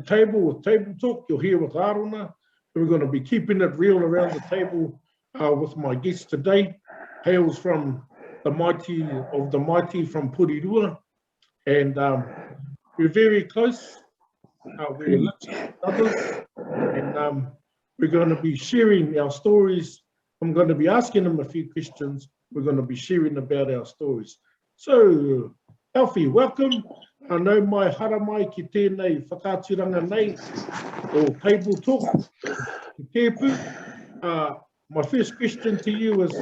table with Table Talk. You're here with ARONA. We're going to be keeping it real around the table with my guest today. Hails from the mighty from Purirua. And we're very close. We're literally brothers. And we're going to be sharing our stories. I'm going to be asking them a few questions. We're going to be sharing about our stories. So, Alfie, welcome. I know mai haramai ki tēnei whakaturanga nei, or Table Talk, ki tēpu. My first question to you is,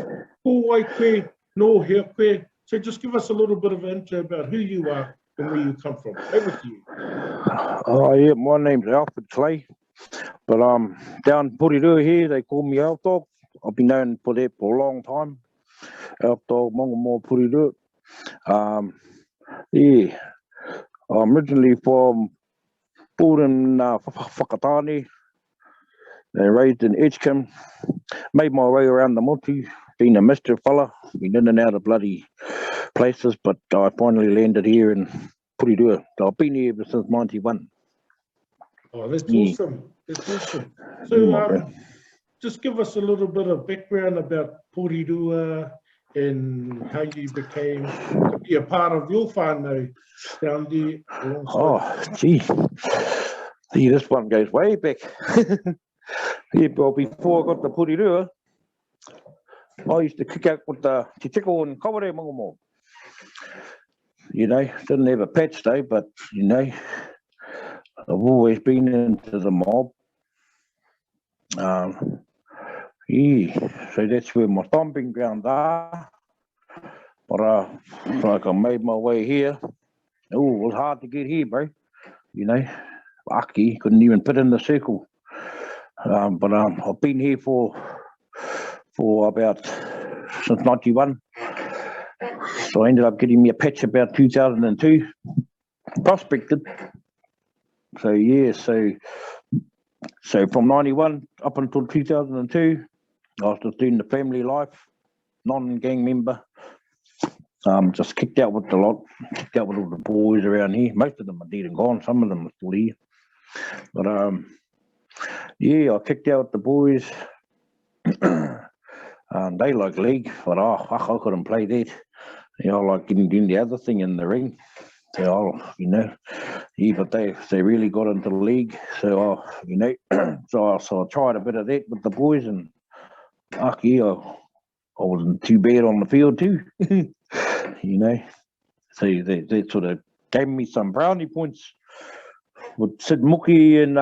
ko wai koe, no hea koe. So just give us a little bit of an intro about who you are and where you come from. Over to you. Oh yeah, my name's Alfred Clay, but down Purirua here, they call me Elf Dog. I've been known for that for a long time. Elf Dog, Mongamoa Purirua. Yeah, I'm originally from born in Whakatane, raised in Edgecombe, made my way around the Motu, been a mischief fella, been in and out of bloody places, but I finally landed here in Purirua. So I've been here since 91. Oh, that's awesome. That's awesome. So just give us a little bit of background about Purirua and how you became to be a part of your whānau down there. Oh, gee. See, this one goes way back. Yeah, well, before I got to Purirua, I used to kick out with the te tiko and kaware Mongamoa. You know, didn't have a patch though, but, you know, I've always been into the mob. Yeah, so that's where my stomping grounds are. But like I made my way here. Oh, it was hard to get here, bro. You know, Aki couldn't even fit in the circle. But I've been here for about since 91. So I ended up getting me a patch about 2002. Prospected. So yeah, so from 91 up until 2002, I was just doing the family life, non-gang member. Just kicked out with a lot, kicked out with all the boys around here. Most of them are dead and gone, some of them are still here. But yeah, I kicked out with the boys. They like league, but I couldn't play that. You know, I like doing the other thing in the ring. So, you know, yeah, but they really got into the league. So, you know, so I tried a bit of that with the boys, and yeah, I wasn't too bad on the field too. You know, so they sort of gave me some brownie points with Sid Mookie and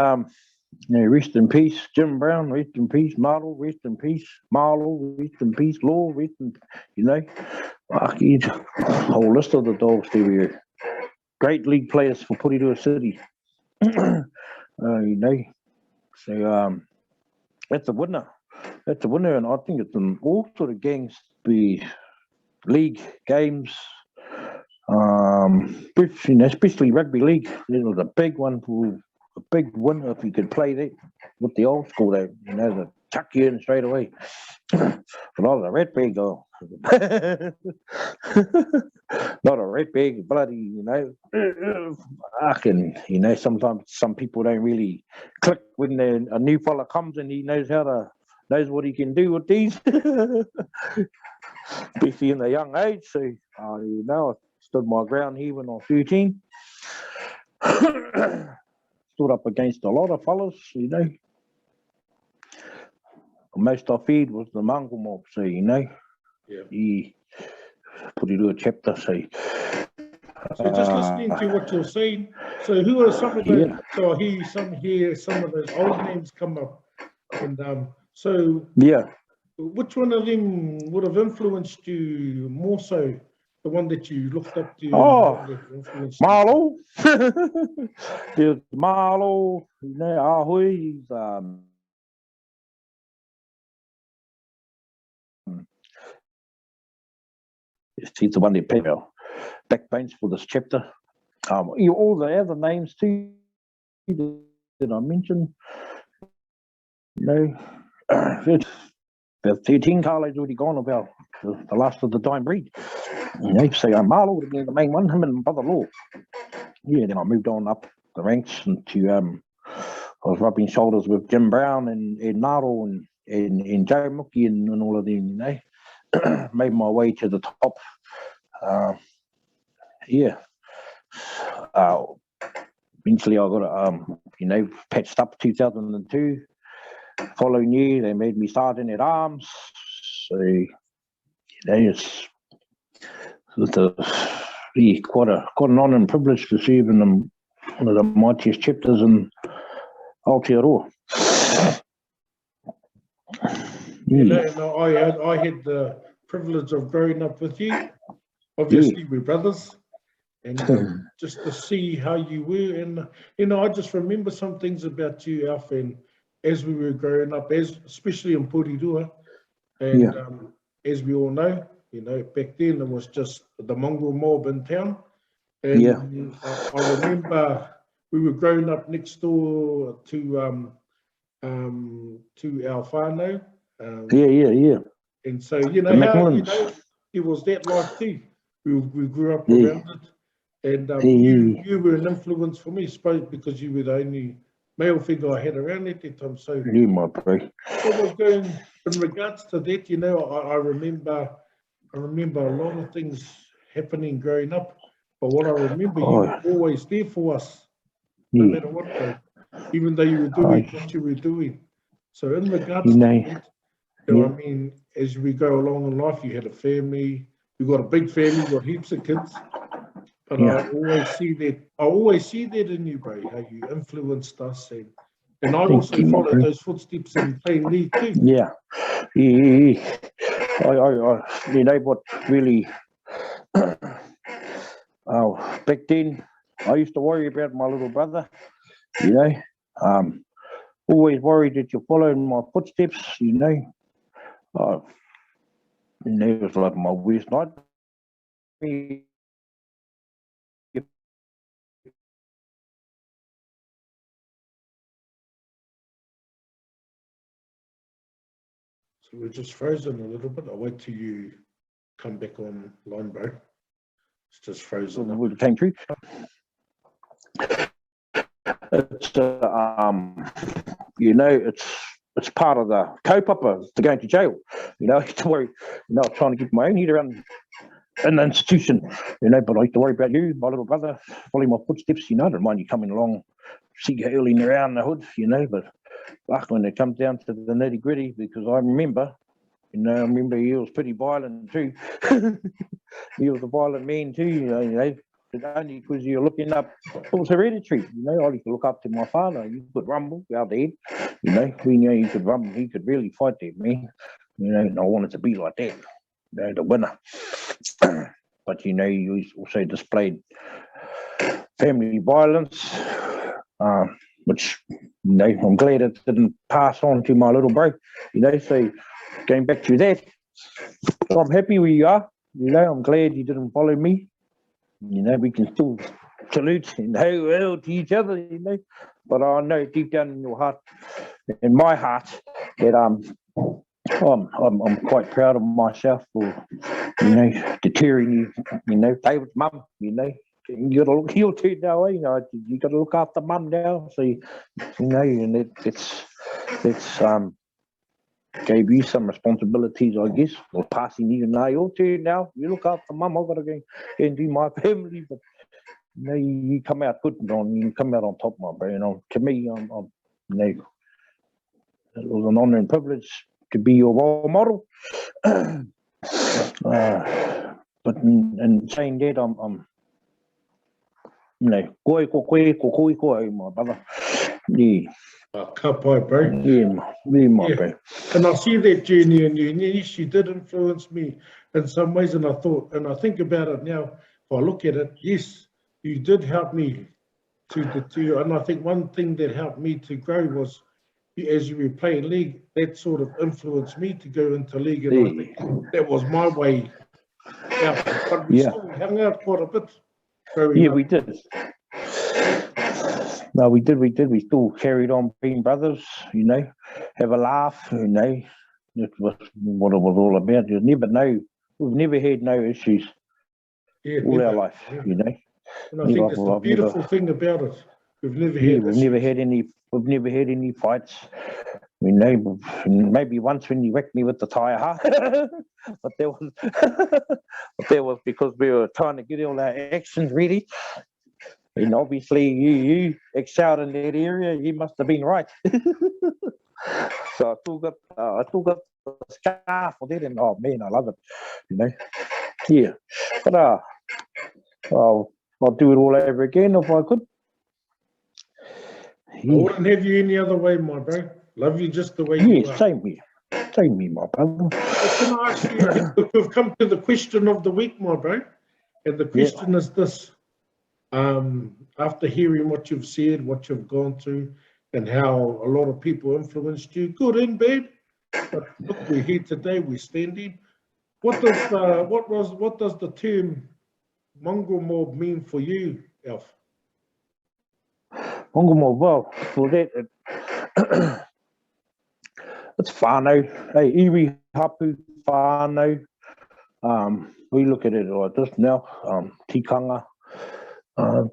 you know, rest in peace, Jim Brown, rest in peace, Marlo, rest in peace, Marlo, rest in peace, Law, rest in, you know, a whole list of the dogs they were great league players for Purirua City. You know, so that's a winner. That's a winner, and I think it's in all sort of gangs, be league games, you know, especially rugby league. It was a big one for a big winner if you could play that with the old school. They, you know, they chuck you in straight away. But I was a red bag, not a red bag, bloody, you know. You know, sometimes some people don't really click when a new fella comes and he knows what he can do with these, especially in a young age. So, you know, I stood my ground here when I was 13. Stood up against a lot of fellas, you know. Most I feared was the Mongol mob, so, you know. Yeah. He put it to a chapter, so. So just listening to what you're saying, so who are some of the, so I hear some of those old names come up, and so yeah, which one of them would have influenced you more so? The one that you looked up to? Oh, Marlo. There's Marlo, you know, Ahoy, he's the one that paid our backbones for this chapter. All the other names too that I mentioned, you know, about 13 Carlo's already gone, about the last of the dying breed. You know, so Marlo would have been the main one, him and Brother Law. Yeah, then I moved on up the ranks into I was rubbing shoulders with Jim Brown and Naro and Joe Mookie and all of them, you know. Made my way to the top. Eventually I got, you know, patched up 2002. Following year, they made me sergeant at arms. So, you know, it's quite an honour and privilege to serve in one of the mightiest chapters in Aotearoa. You know, I had the privilege of growing up with you. Obviously, we're brothers. And just to see how you were. And, you know, I just remember some things about you, Alf, and as we were growing up, especially in Porirua. And as we all know, you know, back then it was just the mongrel mob in town. And I remember we were growing up next door to our whānau. And so, you know, how, you know, it was that life too. We grew up around it. And you were an influence for me, spoke because you were the only male figure I had around at that time. So my boy. What was going in regards to that, you know, I remember a lot of things happening growing up. But what I remember, you were always there for us, no matter what, bro. Even though you were doing what you were doing. So in regards to that, you know, I mean, as we go along in life, you had a family, you got a big family, you got heaps of kids. But I always see that in you, bro, how you influenced us, and I also followed those footsteps in playing league too. I you know what really back then I used to worry about my little brother, you know. Always worried that you're following my footsteps, you know. And it was like my worst night. So we're just frozen a little bit. I'll wait till you come back online, bro. It's just frozen up. It came through. It's you know, it's part of the kaupapa to going to jail. You know, I have to worry. You know, I'm trying to get my own head around in the institution. You know, but I have to worry about you, my little brother, following my footsteps. You know, I don't mind you coming along, see you hurling around the hood. You know, but when it comes down to the nitty gritty, because I remember, you know, he was pretty violent too. He was a violent man too, you know, only because you're looking up, it was hereditary, you know. I used to look up to my father. He could rumble, our dad, you know, we knew he could rumble, he could really fight that man, you know, and I wanted to be like that, you know, the winner. But, you know, you also displayed family violence, which, you know, I'm glad it didn't pass on to my little bro, you know. So going back to that, I'm happy where you are, you know. I'm glad you didn't follow me, you know. We can still salute and hey well to each other, you know. But I know deep down in your heart, in my heart, that I'm quite proud of myself for, you know, deterring you, you know, David's mum, you know. You gotta look here too now, you know. You gotta look after mum now, so you know, and it's gave you some responsibilities, I guess, for passing you now. You're too now. You look after mum. I've got to go and do my family, but you know, you come out good you come out on top, my bro. And to me, I'm you know, it was an honour and privilege to be your role model. But in saying that, I'm you know, koe, my brother. Yeah. Kapai, bro. My bro. And I see that journey in you. And yes, you did influence me in some ways. And I think about it now. If I look at it, yes, you did help me to. And I think one thing that helped me to grow was, as you were playing league, that sort of influenced me to go into league. And I think that was my way out. But we still hung out quite a bit. We did. No, we did. We still carried on being brothers, you know, have a laugh, you know. It was what it was all about. You never know. We've never had no issues all our life, you know. And I think that's the beautiful thing about it. We've never had issues. We've never had any we've never had any fights. You know, maybe once when you whacked me with the tyre, huh? but that was because we were trying to get all our actions ready. And obviously, you excelled in that area. You must have been right. So I still got the scar for that, and oh man, I love it. You know, yeah. But I'll do it all over again if I could. I wouldn't have you any other way, my bro. Love you just the way you are. Same here. Same here, my brother. But can I ask you, look, we've come to the question of the week, my bro. And the question is this. After hearing what you've said, what you've gone through, and how a lot of people influenced you, good and bad. But look, we're here today, we're standing. What does the term mongrel mob mean for you, Alf? Mongrel mob, well, for that, it's whānau. Hey, iwi hapu whānau. We look at it like this now, tikanga.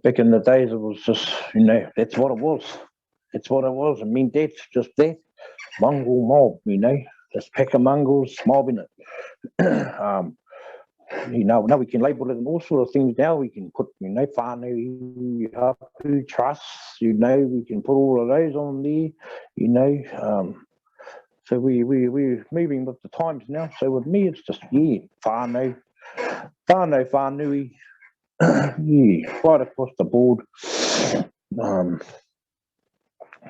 Back in the days, it was just, you know, that's what it was. It's what it was. It meant that, just that. Mongrel mob, you know, just pack of mongrels mobbing it. You know, now we can label it in all sort of things now. We can put, you know, whānau, hapu, trusts, you know, we can put all of those on there, you know. So we're moving with the times now. So with me, it's just, yeah, whānau, whānui, yeah, right across the board.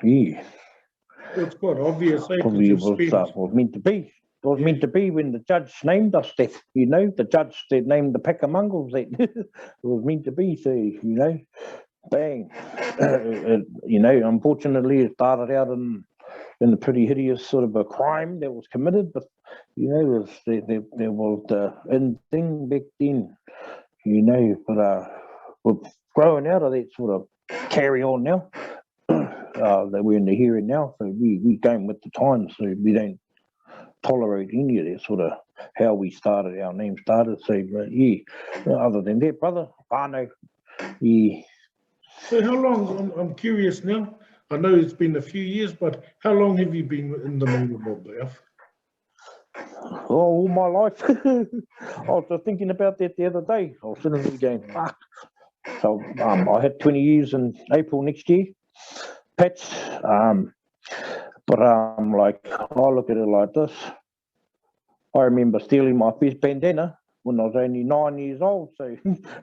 Yeah. It's quite obvious, eh? Probably was meant to be. It was meant to be when the judge named us that, you know, the judge that named the pack of mongrels that. It was meant to be, so, you know, bang. You know, unfortunately, it started out in a pretty hideous sort of a crime that was committed, but, you know, there was the in thing back then, you know, but we're growing out of that sort of carry on now. That we're in the here and now, so we going with the times, so we don't tolerate any of that sort of how we started, our name started. So yeah, other than that, brother, whānau, yeah. So how long, I'm curious now, I know it's been a few years, but how long have you been in the mongrel mob, Alf? Oh, all my life. I was just thinking about that the other day. I was sitting there going, fuck. So I had 20 years in April next year. Patch, but like, I look at it like this. I remember stealing my first bandana when I was only 9 years old. So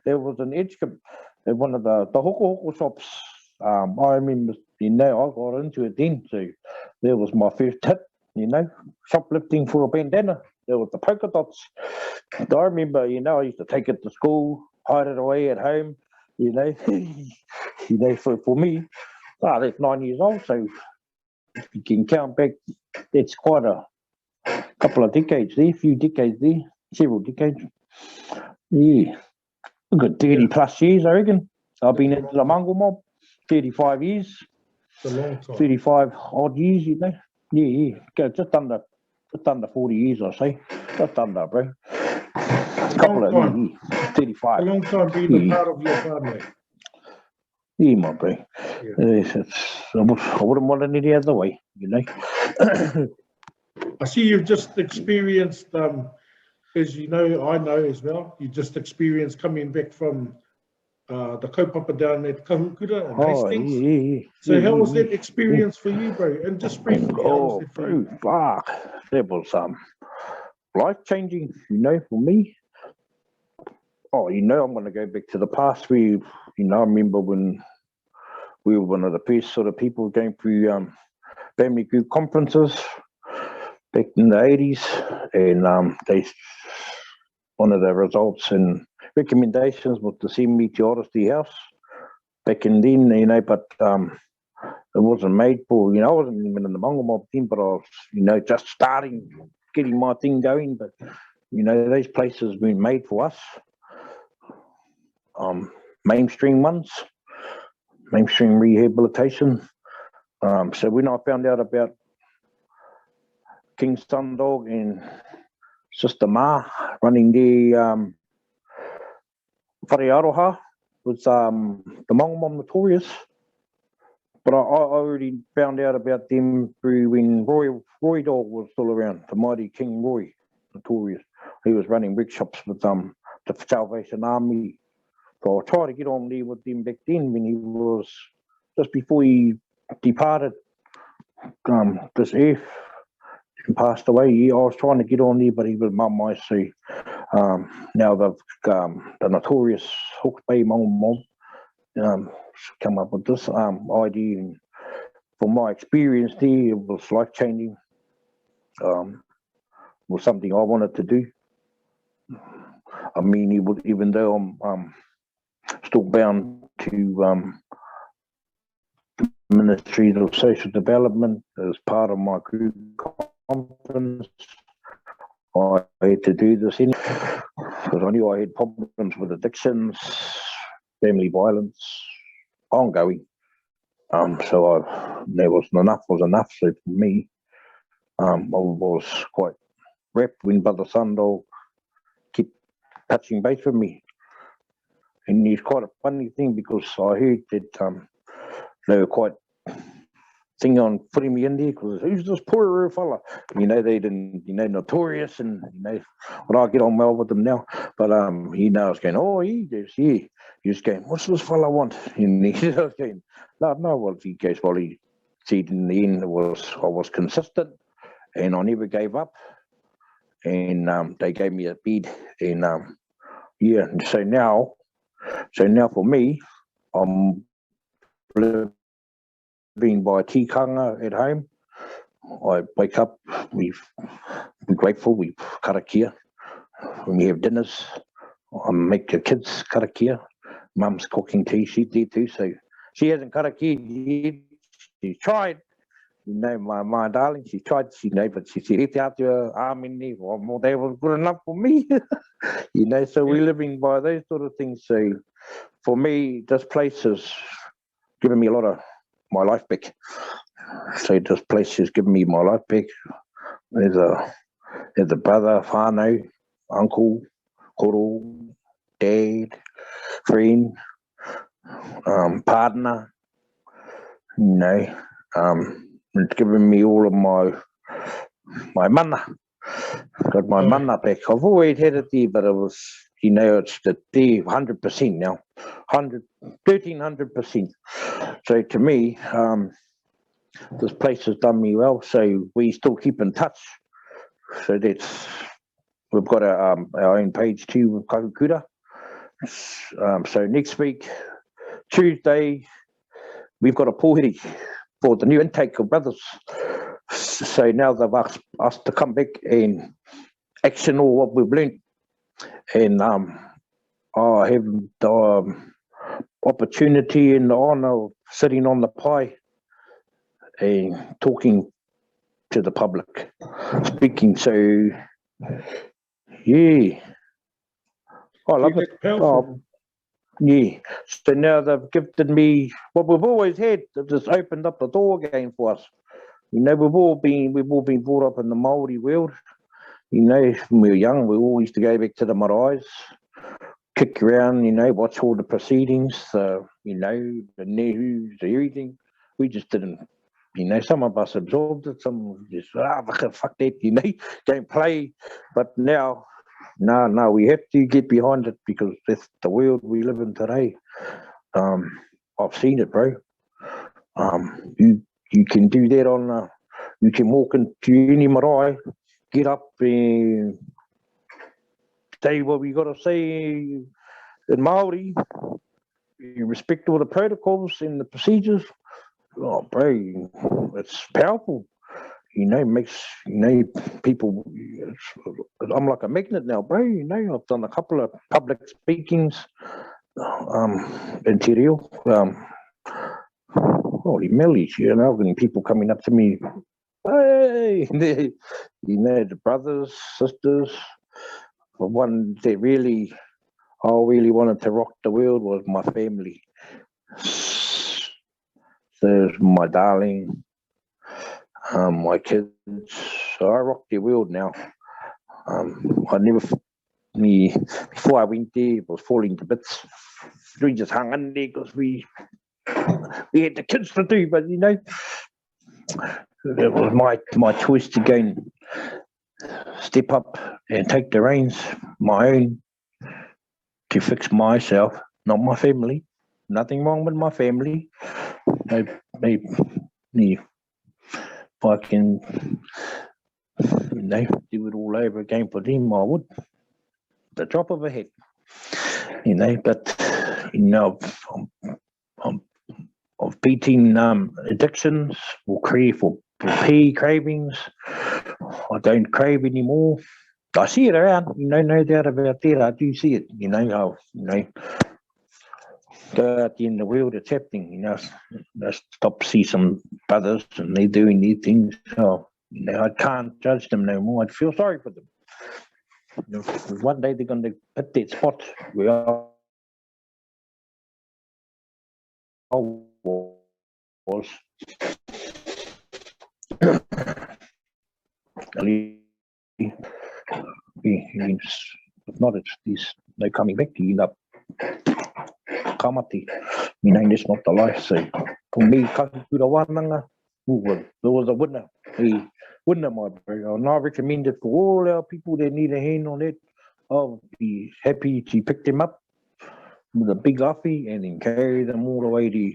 there was an Edgecombe at one of the hoko shops. I remember, you know, I got into it then. So there was my first hit, you know, shoplifting for a bandana. There was the polka dots. I remember, you know, I used to take it to school, hide it away at home, you know. You know, for me, that's 9 years old, so if you can count back, that's quite a couple of decades there, few decades there, several decades. Yeah, a good 30 plus years, I reckon. I've been into the mongrel mob, 35 years. It's a long time. 35 odd years, you know. Yeah, go just under 40 years, I say. Just under, bro. Couple of years, 35. A long time being a part of your family. Yeah, my bro. Yeah. I wouldn't want it any other way, you know. I see you've just experienced, as you know, I know as well, you just experienced coming back from the kaupapa down at Kahukura and Hastings. Yeah. So how was that experience for you, bro? And just briefly, how was it for you? Fuck. That was life-changing, you know, for me. Oh, you know, I'm going to go back to the past. You know, I remember when we were one of the first sort of people going through family group conferences back in the 80s, and one of the results and recommendations was to send me to Honesty House back in then, you know, but it wasn't made for, you know, I wasn't even in the mongrel mob then, but I was, you know, just starting, getting my thing going, but, you know, those places weren't made for us. Mainstream ones, mainstream rehabilitation. So when I found out about King Sundog and Sister Ma running the Whare Aroha with the mongrel mob notorious, But I already found out about them through when Roy Dog was still around, the mighty King Roy, notorious. He was running workshops with the Salvation Army. So I tried to get on there with him back then when he was, just before he departed this earth and passed away. Yeah, I was trying to get on there, but he was mum, I see. Now they've the notorious Hawke's Bay mob come up with this idea, and from my experience there, it was life-changing. It was something I wanted to do. I mean, even though I'm still bound to the Ministry of Social Development as part of my group conference, I had to do this because I knew I had problems with addictions, family violence, ongoing. So there was enough was enough. So for me, I was quite wrapped when Brother Sandal kept touching base with me. And it's quite a funny thing because I heard that they were quite thinking on putting me in there because who's this poor fella? You know, they didn't, you know, notorious, and you know, but I get on well with them now. But he knows going, oh, he was going, what's this fella want? And he was going, no, well, he goes, well, he said in the end I was consistent and I never gave up. And they gave me a bid, and yeah, and so now for me, I'm living by tikanga at home. I wake up, we're grateful, we karakia. When we have dinners, I make the kids karakia. Mum's cooking tea, she's there too, so she hasn't karakia yet. She tried, you know, my darling, she tried, you know, but she said, "It's out your arm in there." Well, that was good enough for me. You know, so we're living by those sort of things. So for me, this place has given me a lot of my life back. So this place has given me my life back. There's a brother, whānau, uncle, koro, dad, friend, partner, you know, it's given me all of my mana. Got my mana back. I've always had it there, but it was, you know, it's there 100% now, 1,300%. So to me, this place has done me well. So we still keep in touch. So we've got our own page too with Kakukura. So next week, Tuesday, we've got a pōhiri for the new intake of brothers. So now they've asked us to come back and action all what we've learned. And I have the opportunity and the honour of sitting on the pie and talking to the public, speaking. So, yeah, I love it. Yeah, so now they've gifted me what we've always had. They've just opened up the door again for us. You know, we've all been brought up in the Māori world. You know, when we were young, we all used to go back to the maraes, kick around, you know, watch all the proceedings, you know, the nehus, everything. We just didn't, you know, some of us absorbed it, some just, fuck that, you know, don't play. But now, no, we have to get behind it because that's the world we live in today. I've seen it, bro. You can do that you can walk into any marae, get up and say what we got to say in Māori, you respect all the protocols and the procedures. Oh, bro, it's powerful. You know, makes, you know, people, I'm like a magnet now, bro. You know, I've done a couple of public speakings in Te Reo. Holy moly, you know, getting people coming up to me, hey, you know, the brothers, sisters. The one that really, I really wanted to rock the world was my family. There's my darling, my kids. So I rock the world now. I never, before I went there, it was falling to bits. We just hung in there because we we had the kids to do, but you know, it was my choice to go and step up and take the reins, my own, to fix myself, not my family. Nothing wrong with my family. If I can, you know, do it all over again for them, I would. The drop of a hat, you know. But you know, of beating addictions or for pee cravings. I don't crave anymore. I see it around, you know, no doubt about that. I do see it, you know. Go out in the world, it's happening, you know. I stop, see some brothers and they're doing their things. So, you know, I can't judge them no more. I feel sorry for them. You know, one day they're going to hit that spot where I was. If not, it's these, they're coming back to you up. Kamati, you know, that's not the life. So for me, Whakatupu Matauranga, there was a winner. He winner, my brother. And I recommend it for all our people that need a hand on it. I'll be happy to pick them up with a big awhi and then carry them all the way to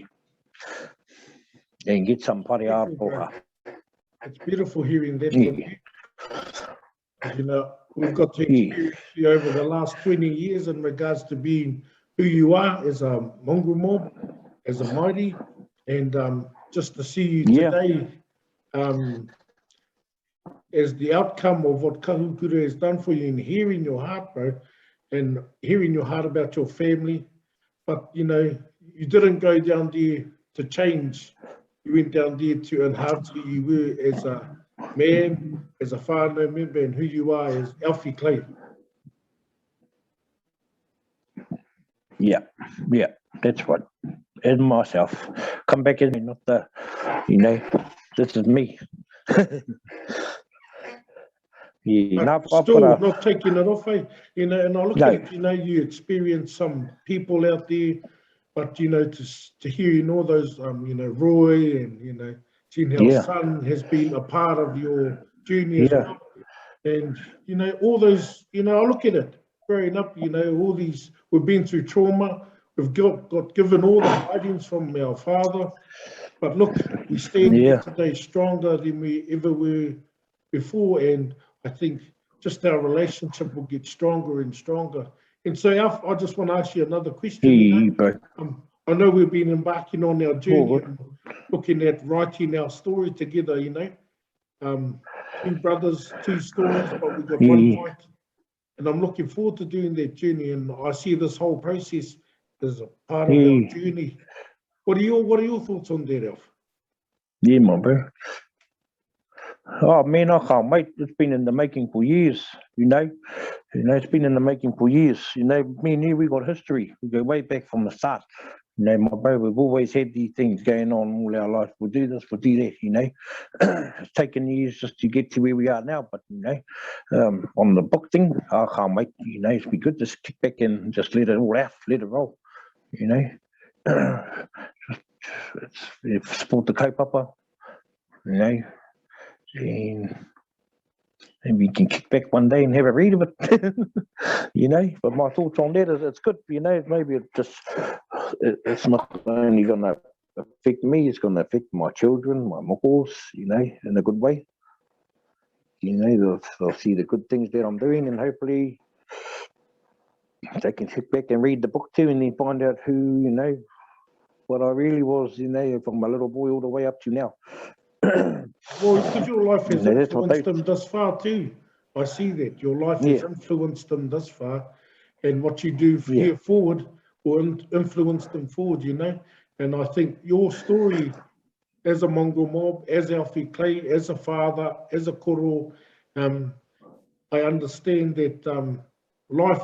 and get some pariaroha. It's beautiful hearing that from you. You know, we've got to experience you over the last 20 years in regards to being who you are as a mongrel mob, as a mighty, and just to see you today as the outcome of what Kahukura has done for you and hearing your heart, bro, and hearing your heart about your family. But, you know, you didn't go down there to change. You went down there to enhance who you were as a man, as a whānau member, and who you are as Alfie Clay. Yeah, that's what. And myself. Come back in, not the, you know, this is me. Still not taking it off, eh? You know, and I look at it, you know, you experience some people out there, but, you know, to hearing all those, you know, Roy and, you know, seeing how son has been a part of your journey as well. And, you know, all those, you know, I look at it growing up, you know, all these, we've been through trauma, we've got given all the guidance from our father, but look, we stand here today stronger than we ever were before, and I think just our relationship will get stronger and stronger. And so, Alf, I just want to ask you another question. You know? I know we've been embarking on our journey and looking at writing our story together, you know. Two brothers, two stories, but we've got one fight. And I'm looking forward to doing that journey, and I see this whole process as a part of our journey. What are your thoughts on that, Alf? Yeah, my bro. Oh man, I can't wait. It's been in the making for years, you know. It's been in the making for years. You know, me and you, we got history. We go way back from the start. You know, my bro, we've always had these things going on all our life. We'll do this, we'll do that, you know. It's taken years just to get to where we are now, but, you know, on the book thing, I can't wait. You know, it's be good to kick back and just let it all out, let it roll, you know. It's sport the kaupapa, you know. And we can kick back one day and have a read of it, you know. But my thoughts on that is it's good, you know. Maybe it's not only going to affect me, it's going to affect my children, my mokos, you know, in a good way. You know, they'll see the good things that I'm doing, and hopefully they can sit back and read the book too, and then find out who, you know, what I really was, you know, from a little boy all the way up to now. Well, because your life has influenced them thus far too. I see that your life has influenced them thus far, and what you do here forward will influence them forward, you know. And I think your story as a mongrel mob, as Alfie Clay, as a father, as a koro, I understand that life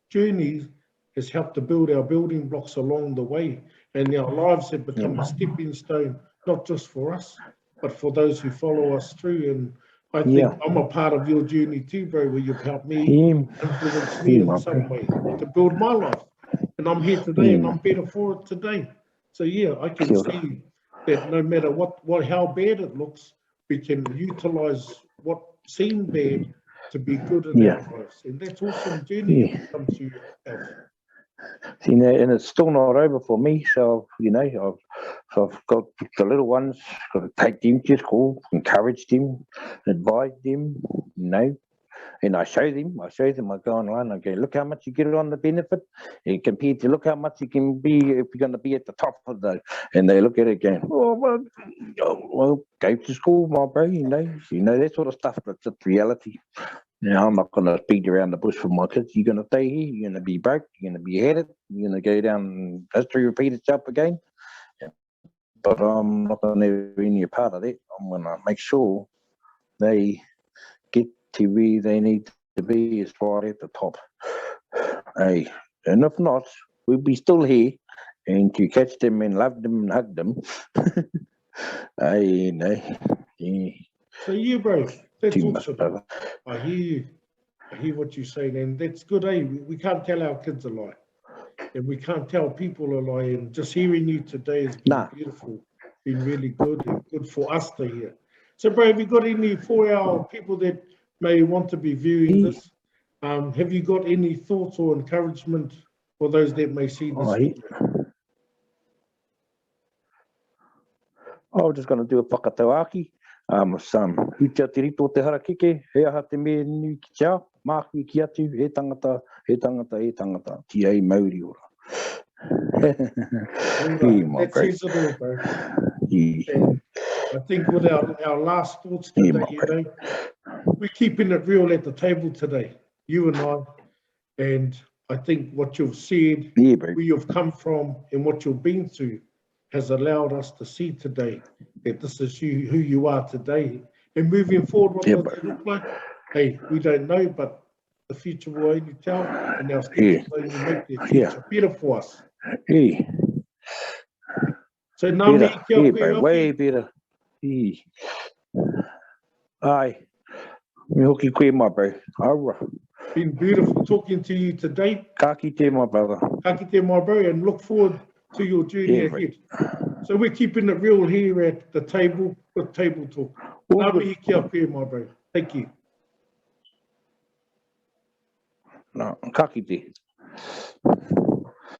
journeys has helped to build our building blocks along the way, and our lives have become a stepping stone, not just for us, but for those who follow us through. And I think I'm a part of your journey too, bro, where you've helped me, influence me in some way to build my life. And I'm here today and I'm better for it today. So yeah, I can Kia ora. see that no matter how bad it looks, we can utilise what seemed bad to be good in Yeah. our lives. And that's awesome journey Yeah. you've come through, Alf. You know, and it's still not over for me. So, you know, I've got the little ones, got to take them to school, encourage them, advise them, you know, and I show them, I go online, I go, look how much you get on the benefit, and compared to look how much you can be if you're going to be at the top of the, and they look at it going, well, go to school, my bro, you know, that sort of stuff, that's just reality. You know, I'm not going to beat around the bush for my kids. You're going to stay here, you're going to be broke, you're going to be headed, you're going to go down, history repeat itself again. But I'm not going to have any part of that. I'm going to make sure they get to where they need to be, is right at the top. Hey, and if not, we'll be still here, and to catch them and love them and hug them. Hey, you know, yeah. So yeah, bro, that's Too much, awesome. brother. I hear you. I hear what you're saying, and that's good, eh? We can't tell our kids a lie, and we can't tell people a lie, and just hearing you today has been beautiful, been really good, and good for us to hear. So, bro, have you got any for our people that may want to be viewing this? Have you got any thoughts or encouragement for those that may see this video? I was just going to do a whakatauaki. Hutia te rito te harakeke, he aha te me nui ki tia, māhui ki atu, he tangata, ti ei Māori ora. That says it all, bro. And I think with our last thoughts today, you know, we're keeping it real at the table today, you and I. And I think what you've said, where you've come from, and what you've been through has allowed us to see today that this is who you are today. And moving forward, what does it look like? Hey, we don't know, but the future will only tell, and our steps will only make the future better for us. So, better, way better. Aye. Me hoki koe, my bro. Aura. Been beautiful talking to you today. Ka kite, my brother. Ka kite, my bro, and look forward to your journey ahead. So we're keeping it real here at the table with Table Talk. Kia koe, my bro. Thank you. No, ka kite.